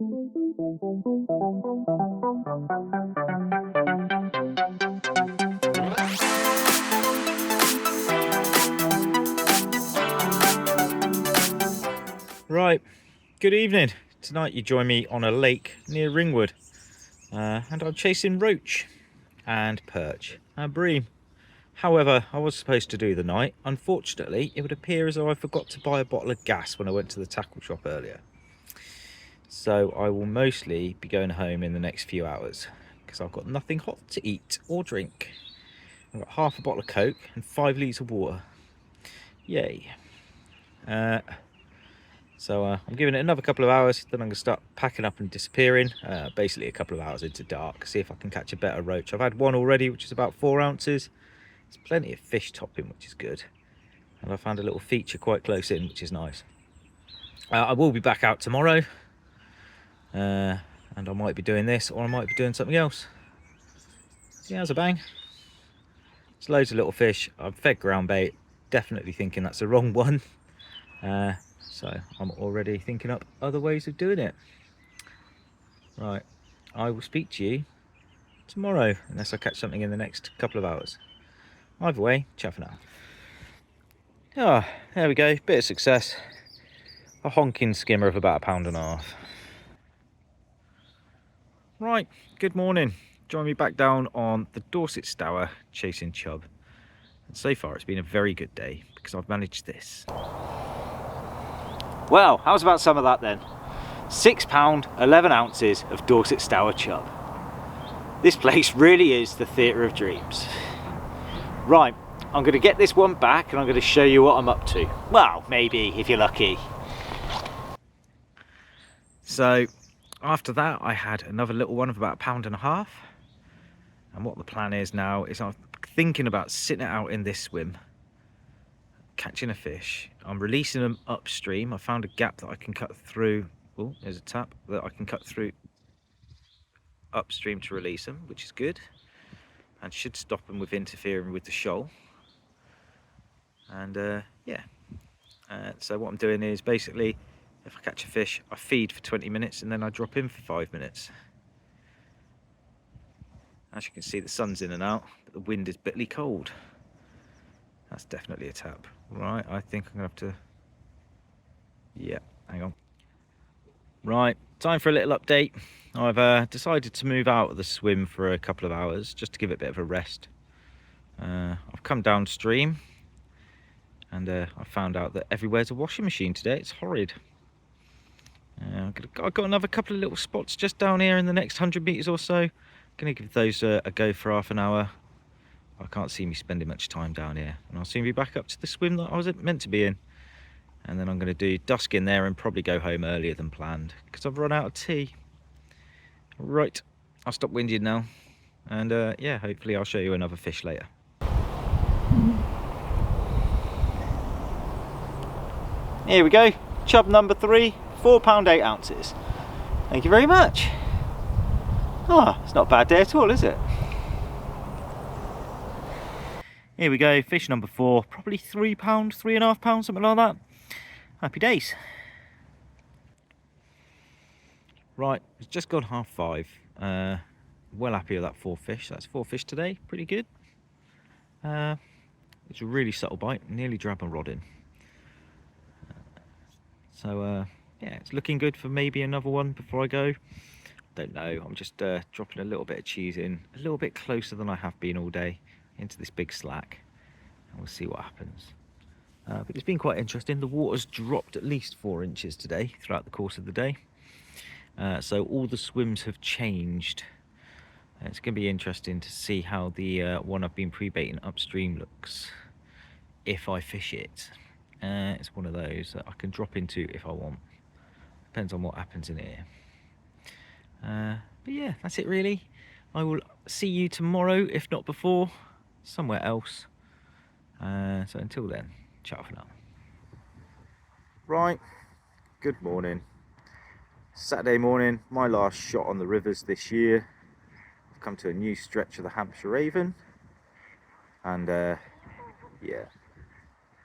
Right, good evening. Tonight you join me on a lake near Ringwood, and I'm chasing roach and perch and bream. However, I was supposed to do the night. Unfortunately, it would appear as though I forgot to buy a bottle of gas when I went to the tackle shop earlier. So I will mostly be going home in the next few hours because I've got nothing hot to eat or drink. I've got half a bottle of Coke and 5 litres of water. Yay. So I'm giving it another couple of hours, then I'm going to start packing up and disappearing. Basically a couple of hours into dark, see if I can catch a better roach. I've had one already, which is about 4 ounces. There's plenty of fish topping, which is good. And I found a little feature quite close in, which is nice. I will be back out tomorrow. And I might be doing this, or I might be doing something else. See, how's a bang? There's loads of little fish. I've fed ground bait, definitely thinking that's the wrong one. So I'm already thinking up other ways of doing it. Right, I will speak to you tomorrow, unless I catch something in the next couple of hours. Either way, ciao for now. Ah, there we go, bit of success. A honking skimmer of about £1.5. Right, good morning. Join me back down on the Dorset Stour chasing chub. And so far it's been a very good day because I've managed this. Well, how's about some of that then? £6, 11 ounces of Dorset Stour chub. This place really is the theatre of dreams. Right, I'm going to get this one back and I'm going to show you what I'm up to. Well, maybe, if you're lucky. So, after that I had another little one of about £1.5. And what the plan is now is I'm thinking about sitting it out in this swim, catching a fish. I'm releasing them upstream. I found a gap that I can cut through. Oh, there's a tap that I can cut through upstream to release them, which is good and should stop them with interfering with the shoal. And so what I'm doing is basically, if I catch a fish, I feed for 20 minutes and then I drop in for 5 minutes. As you can see, the sun's in and out, but the wind is bitterly cold. That's definitely a tap. Right, I think I'm gonna have to, yeah, hang on. Right, time for a little update. I've decided to move out of the swim for a couple of hours just to give it a bit of a rest. I've come downstream and I found out that everywhere's a washing machine today. It's horrid. I've got another couple of little spots just down here in the next 100 metres or so. Gonna give those a go for half an hour. I can't see me spending much time down here, and I'll soon be back up to the swim that I was meant to be in. And then I'm going to do dusk in there and probably go home earlier than planned because I've run out of tea. Right, I'll stop whinging now, and yeah, hopefully I'll show you another fish later. Here we go, chub number 3, £4, 8 ounces. Thank you very much. Oh, it's not a bad day at all, is it? Here we go, fish number 4, probably £3, £3.5, something like that. Happy days. Right, it's just gone 5:30. Well happy with that 4 fish. That's 4 fish today, pretty good. It's a really subtle bite, nearly drab my rod in. So yeah, it's looking good for maybe another one before I go. Don't know, I'm just dropping a little bit of cheese in, a little bit closer than I have been all day, into this big slack, and we'll see what happens. But it's been quite interesting. The water's dropped at least 4 inches today throughout the course of the day. So all the swims have changed. It's going to be interesting to see how the one I've been pre-baiting upstream looks if I fish it. It's one of those that I can drop into if I want. Depends on what happens in here. But yeah, that's it really. I will see you tomorrow, if not before, somewhere else. So until then, ciao for now. Right, good morning. Saturday morning, my last shot on the rivers this year. I've come to a new stretch of the Hampshire Avon, and yeah,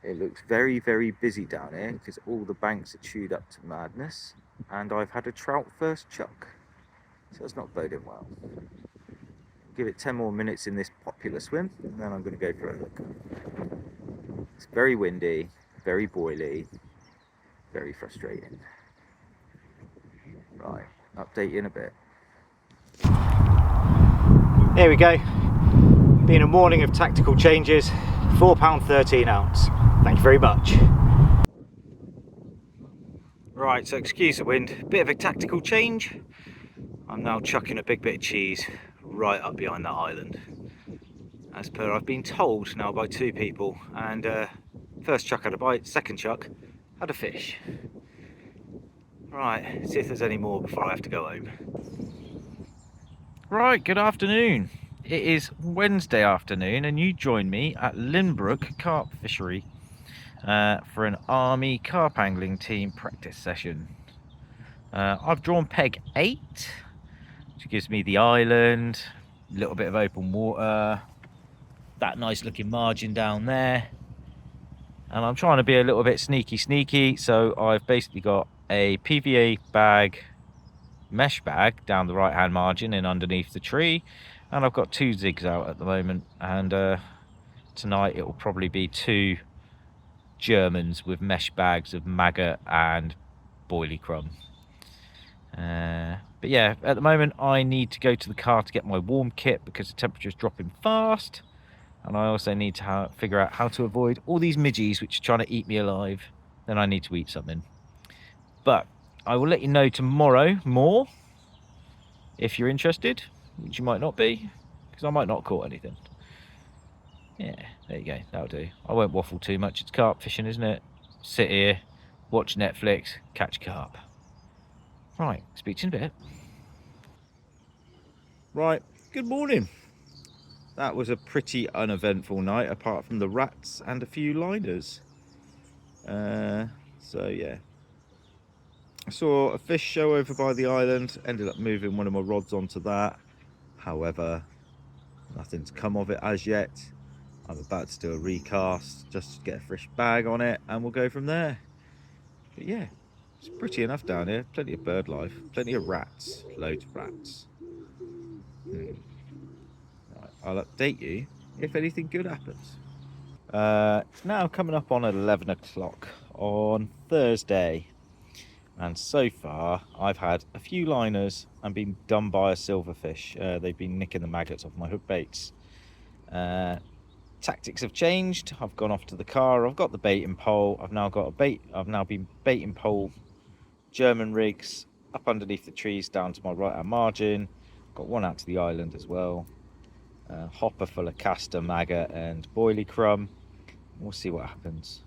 it looks very, very busy down here because all the banks are chewed up to madness. and I've had a trout first chuck, so it's not boding well. Give it 10 more minutes in this popular swim, and then I'm going to go for a look. It's very windy, very boily, very frustrating. Right, update you in a bit. Here we go. Been a morning of tactical changes. £4 13 ounce. Thank you very much. Right, so excuse the wind. Bit of a tactical change. I'm now chucking a big bit of cheese right up behind that island. As per I've been told now by 2 people, and first chuck had a bite, second chuck had a fish. Right, see if there's any more before I have to go home. Right, good afternoon. It is Wednesday afternoon and you join me at Linbrook Carp Fishery for an Army carp angling team practice session. I've drawn peg 8, which gives me the island, a little bit of open water, that nice looking margin down there, and I'm trying to be a little bit sneaky, so I've basically got a PVA bag, mesh bag down the right hand margin and underneath the tree, and I've got 2 zigs out at the moment, and tonight it will probably be 2 Germans with mesh bags of maggot and boilie crumb. But yeah, at the moment I need to go to the car to get my warm kit because the temperature is dropping fast, and I also need to figure out how to avoid all these midges which are trying to eat me alive. Then I need to eat something. But I will let you know tomorrow more if you're interested, which you might not be, because I might not have caught anything. Yeah, there you go, that'll do. I won't waffle too much, it's carp fishing, isn't it? Sit here, watch Netflix, catch carp. Right, speak to you in a bit. Right, good morning. That was a pretty uneventful night, apart from the rats and a few liners. So yeah. I saw a fish show over by the island, ended up moving one of my rods onto that. However, nothing's come of it as yet. I'm about to do a recast, just to get a fresh bag on it, and we'll go from there. But yeah, it's pretty enough down here. Plenty of bird life, plenty of rats, loads of rats. Right, I'll update you if anything good happens. It's now coming up on 11 o'clock on Thursday, and so far I've had a few liners and been done by a silverfish. They've been nicking the maggots off my hook baits. Tactics have changed. I've gone off to the car, I've got the baiting pole, I've now been baiting pole German rigs up underneath the trees down to my right hand margin. Got one out to the island as well. Hopper full of castor, maggot and boilie crumb. We'll see what happens.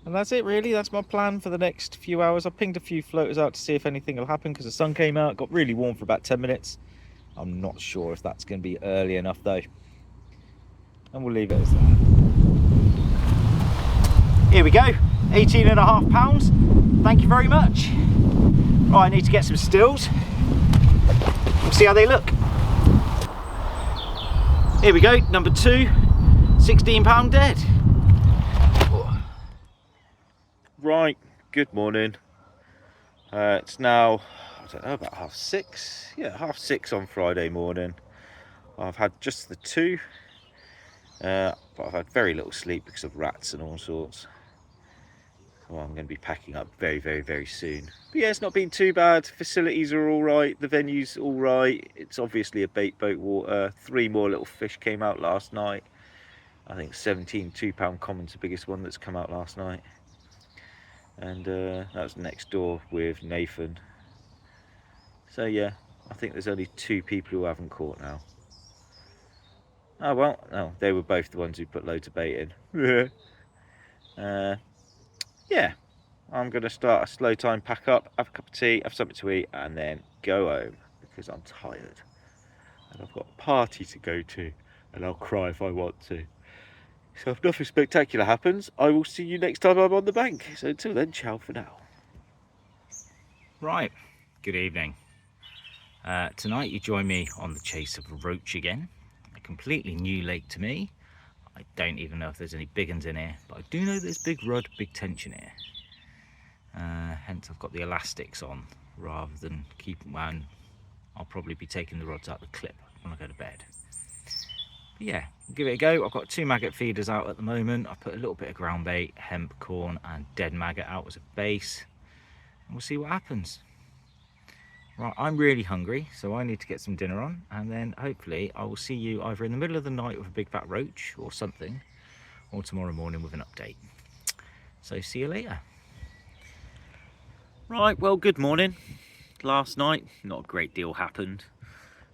And that's it really, that's my plan for the next few hours. I pinged a few floaters out to see if anything will happen because the sun came out, got really warm for about 10 minutes. I'm not sure if that's going to be early enough though. And we'll leave it as that. Here we go, 18.5 pounds. Thank you very much. Right, I need to get some stills. We'll see how they look. Here we go, number 2, £16 dead. Right, good morning. It's now, I don't know, about 6:30. Yeah, 6:30 on Friday morning. I've had just the 2, but I've had very little sleep because of rats and all sorts. Well, I'm going to be packing up very soon. But yeah, it's not been too bad. Facilities are all right. The venue's all right. It's obviously a bait boat water. 3 more little fish came out last night. I think 17 £2 common's the biggest one that's come out last night. And that was next door with Nathan. So yeah, I think there's only 2 people who haven't caught now. Oh well, no, they were both the ones who put loads of bait in. Yeah, I'm going to start a slow time pack up, have a cup of tea, have something to eat, and then go home because I'm tired. And I've got a party to go to, and I'll cry if I want to. So if nothing spectacular happens, I will see you next time I'm on the bank. So until then, ciao for now. Right, good evening. Tonight you join me on the chase of a roach again. A completely new lake to me. I don't even know if there's any big ones in here, but I do know there's big rudd, big tension here. Hence I've got the elastics on rather than keeping one. I'll probably be taking the rods out the clip when I go to bed. But yeah, give it a go. I've got 2 maggot feeders out at the moment. I put a little bit of ground bait, hemp, corn and dead maggot out as a base, and we'll see what happens. Right, I'm really hungry, so I need to get some dinner on, and then hopefully I will see you either in the middle of the night with a big fat roach or something, or tomorrow morning with an update. So see you later. Right, well, good morning. Last night, not a great deal happened.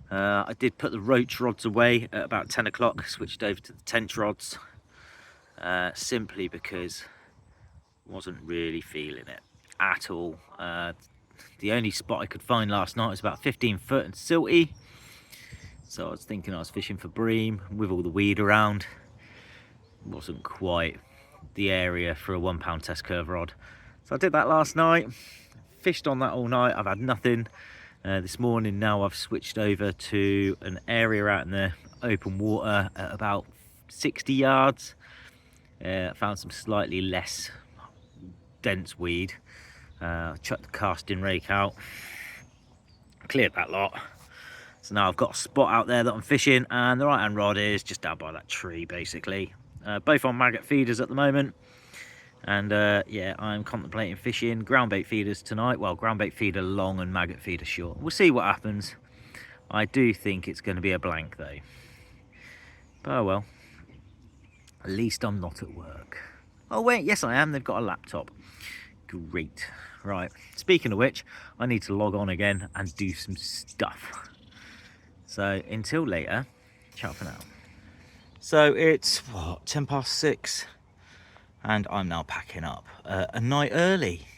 I did put the roach rods away at about 10 o'clock, switched over to the tench rods, simply because I wasn't really feeling it at all. The only spot I could find last night was about 15 foot and silty, so I was thinking I was fishing for bream with all the weed around. Wasn't quite the area for a £1 test curve rod, so I did that last night, fished on that all night. I've had nothing. This morning now I've switched over to an area out in the open water at about 60 yards. Found some slightly less dense weed. Chucked the casting rake out, cleared that lot. So now I've got a spot out there that I'm fishing, and the right hand rod is just down by that tree basically. Both on maggot feeders at the moment, and yeah, I'm contemplating fishing ground bait feeders tonight. Well, ground bait feeder long and maggot feeder short. We'll see what happens. I do think it's going to be a blank though, but oh well, at least I'm not at work. Oh wait, yes I am. They've got a laptop. Great. Right, speaking of which, I need to log on again and do some stuff. So until later, ciao for now. So it's what, 10 past 6, and I'm now packing up a night early,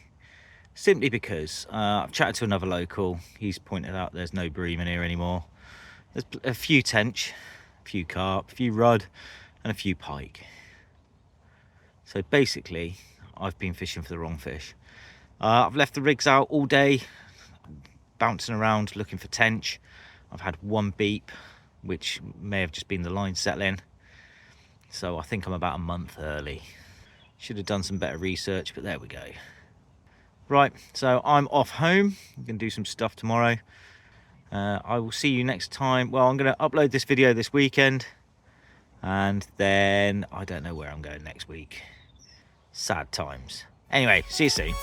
simply because I've chatted to another local. He's pointed out there's no bream in here anymore. There's a few tench, a few carp, a few rudd and a few pike. So basically I've been fishing for the wrong fish. I've left the rigs out all day, bouncing around looking for tench. I've had one beep, which may have just been the line settling. So I think I'm about a month early. Should have done some better research, but there we go. Right, so I'm off home. I'm going to do some stuff tomorrow. I will see you next time. Well, I'm going to upload this video this weekend, and then I don't know where I'm going next week. Sad times. Anyway, see you soon.